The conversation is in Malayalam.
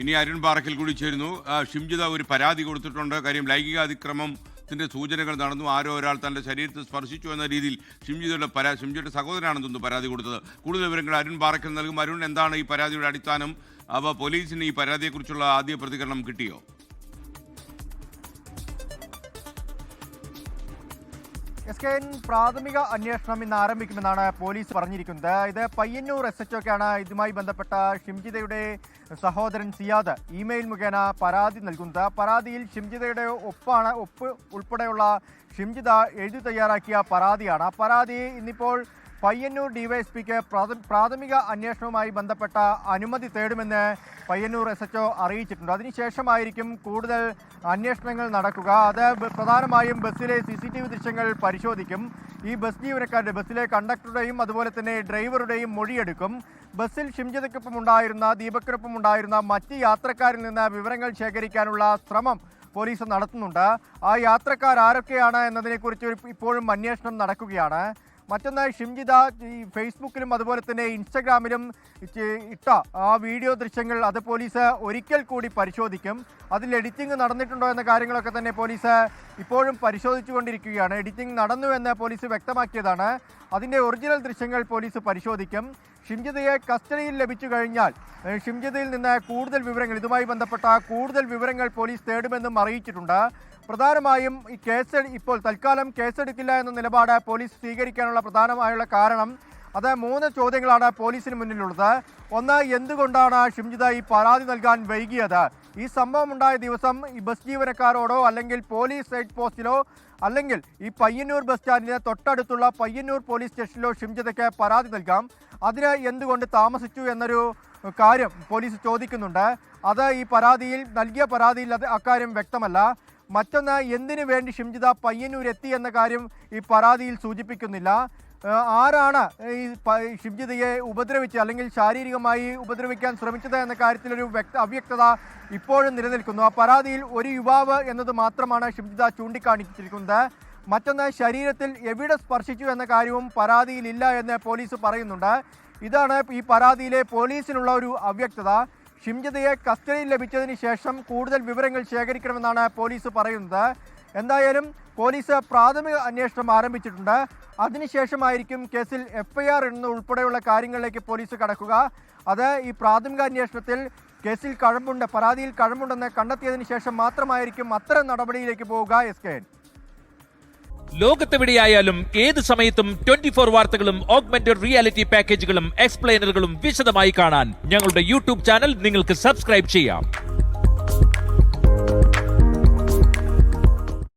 ഇനി അരുൺ പാറക്കൽ കൂടി ചേരുന്നു. ഷിംജിത ഒരു പരാതി കൊടുത്തിട്ടുണ്ട്. കാര്യം ലൈംഗിക അതിക്രമത്തിന്റെ സൂചനകൾ നടന്നു, ആരോ ഒരാൾ തന്റെ ശരീരത്തിൽ സ്പർശിച്ചു എന്ന രീതിയിൽ ഷിംജിയുടെ സഹോദരനാണെന്ന് തോന്നുന്നു പരാതി കൊടുത്തത്. കൂടുതൽ വിവരങ്ങൾ അരുൺ പാറക്കൽ നൽകും. അരുൺ, എന്താണ് ഈ പരാതിയുടെ അടിസ്ഥാനം? അപ്പോൾ പോലീസിന് ഈ പരാതിയെക്കുറിച്ചുള്ള ആദ്യ പ്രതികരണം കിട്ടിയോ? പ്രാഥമിക അന്വേഷണം ഇന്ന് ആരംഭിക്കുമെന്നാണ് പോലീസ് പറഞ്ഞിരിക്കുന്നത്. ഇത് പയ്യന്നൂർ SHOക്കാണ് ഇതുമായി ബന്ധപ്പെട്ട ഷിംജിതയുടെ സഹോദരൻ സിയാദ് ഇമെയിൽ മുഖേന പരാതി നൽകുന്നത്. പരാതിയിൽ ഷിംജിതയുടെ ഒപ്പ് ഉൾപ്പെടെയുള്ള ഷിംജിത എഴുതി തയ്യാറാക്കിയ പരാതിയാണ്. പരാതി ഇന്നിപ്പോൾ പയ്യന്നൂർ DYSPക്ക് പ്രാഥമിക അന്വേഷണവുമായി ബന്ധപ്പെട്ട അനുമതി തേടുമെന്ന് പയ്യന്നൂർ SHO അറിയിച്ചിട്ടുണ്ട്. അതിനുശേഷമായിരിക്കും കൂടുതൽ അന്വേഷണങ്ങൾ നടക്കുക. അത് പ്രധാനമായും ബസ്സിലെ CCTV ദൃശ്യങ്ങൾ പരിശോധിക്കും. ഈ ബസ് ജീവനക്കാരുടെ, ബസ്സിലെ കണ്ടക്ടറുടെയും അതുപോലെ തന്നെ ഡ്രൈവറുടെയും മൊഴിയെടുക്കും. ബസ്സിൽ ഷിംജിതയ്ക്കൊപ്പം ഉണ്ടായിരുന്ന, ദീപക്കിനൊപ്പം ഉണ്ടായിരുന്ന മറ്റ് യാത്രക്കാരിൽ നിന്ന് വിവരങ്ങൾ ശേഖരിക്കാനുള്ള ശ്രമം പോലീസ് നടത്തുന്നുണ്ട്. ആ യാത്രക്കാർ ആരൊക്കെയാണ് എന്നതിനെക്കുറിച്ച് ഇപ്പോഴും അന്വേഷണം നടക്കുകയാണ്. മറ്റൊന്ന്, ഷിംജിത ഈ ഫേസ്ബുക്കിലും അതുപോലെ തന്നെ ഇൻസ്റ്റഗ്രാമിലും ഇട്ട ആ വീഡിയോ ദൃശ്യങ്ങൾ അത് പോലീസ് ഒരിക്കൽ കൂടി പരിശോധിക്കും. അതിൽ എഡിറ്റിംഗ് നടന്നിട്ടുണ്ടോ എന്ന കാര്യങ്ങളൊക്കെ തന്നെ പോലീസ് ഇപ്പോഴും പരിശോധിച്ചുകൊണ്ടിരിക്കുകയാണ്. എഡിറ്റിംഗ് നടന്നു എന്ന് പോലീസ് വ്യക്തമാക്കിയതാണ്. അതിൻ്റെ ഒറിജിനൽ ദൃശ്യങ്ങൾ പോലീസ് പരിശോധിക്കും. ഷിംജിതയെ കസ്റ്റഡിയിൽ ലഭിച്ചു കഴിഞ്ഞാൽ ഷിംജിതയിൽ നിന്ന് കൂടുതൽ വിവരങ്ങൾ, ഇതുമായി ബന്ധപ്പെട്ട കൂടുതൽ വിവരങ്ങൾ പോലീസ് തേടുമെന്നും അറിയിച്ചിട്ടുണ്ട്. പ്രധാനമായും ഈ കേസ് ഇപ്പോൾ തൽക്കാലം കേസെടുക്കില്ല എന്ന നിലപാട് പോലീസ് സ്വീകരിക്കാനുള്ള പ്രധാനമായുള്ള കാരണം അത് 3 ചോദ്യങ്ങളാണ് പോലീസിന് മുന്നിലുള്ളത്. ഒന്ന്, എന്തുകൊണ്ടാണ് ഷിംജിത ഈ പരാതി നൽകാൻ വൈകിയത്? ഈ സംഭവം ഉണ്ടായ ദിവസം ഈ ബസ് ജീവനക്കാരോടോ അല്ലെങ്കിൽ പോലീസ് സൈഡ് പോസ്റ്റിലോ അല്ലെങ്കിൽ ഈ പയ്യന്നൂർ ബസ് സ്റ്റാൻഡിന് തൊട്ടടുത്തുള്ള പയ്യന്നൂർ പോലീസ് സ്റ്റേഷനിലോ ഷിംജിതയ്ക്ക് പരാതി നൽകാം. അതിന് എന്തുകൊണ്ട് താമസിച്ചു എന്നൊരു കാര്യം പോലീസ് ചോദിക്കുന്നുണ്ട്. അത് ഈ പരാതിയിൽ നൽകിയ പരാതിയിൽ അക്കാര്യം വ്യക്തമല്ല. മറ്റൊന്ന്, എന്തിനു വേണ്ടി ഷിംജിത പയ്യന്നൂർ എത്തി എന്ന കാര്യം ഈ പരാതിയിൽ സൂചിപ്പിക്കുന്നില്ല. ആരാണ് ഈ ഷിംജിതയെ ഉപദ്രവിച്ച് അല്ലെങ്കിൽ ശാരീരികമായി ഉപദ്രവിക്കാൻ ശ്രമിച്ചത് എന്ന കാര്യത്തിലൊരു അവ്യക്തത ഇപ്പോഴും നിലനിൽക്കുന്നു. ആ പരാതിയിൽ ഒരു യുവാവ് എന്നത് മാത്രമാണ് ഷിംജിത ചൂണ്ടിക്കാണിച്ചിരിക്കുന്നത്. മറ്റൊന്ന്, ശരീരത്തിൽ എവിടെ സ്പർശിച്ചു എന്ന കാര്യവും പരാതിയിലില്ല എന്ന് പോലീസ് പറയുന്നുണ്ട്. ഇതാണ് ഈ പരാതിയിലെ പോലീസിനുള്ള ഒരു അവ്യക്തത. ഷിംജിതയെ കസ്റ്റഡിയിൽ ലഭിച്ചതിന് ശേഷം കൂടുതൽ വിവരങ്ങൾ ശേഖരിക്കണമെന്നാണ് പോലീസ് പറയുന്നത്. എന്തായാലും പോലീസ് പ്രാഥമിക അന്വേഷണം ആരംഭിച്ചിട്ടുണ്ട്. അതിനുശേഷമായിരിക്കും കേസിൽ FIR എന്ന ഉൾപ്പെടെയുള്ള കാര്യങ്ങളിലേക്ക് പോലീസ് കടക്കുക. അത് ഈ പ്രാഥമിക അന്വേഷണത്തിൽ കേസിൽ പരാതിയിൽ കഴമ്പുണ്ടെന്ന് കണ്ടെത്തിയതിനു ശേഷം മാത്രമായിരിക്കും അത്തരം നടപടിയിലേക്ക് പോവുക. SKN ലോകത്തെവിടെയായാലും ഏത് സമയത്തും 24 വാർത്തകളും ഓഗ്മെന്റഡ് റിയാലിറ്റി പാക്കേജുകളും എക്സ്പ്ലെയിനറുകളും വിശദമായി കാണാൻ ഞങ്ങളുടെ YouTube ചാനൽ നിങ്ങൾക്ക് സബ്സ്ക്രൈബ് ചെയ്യാം.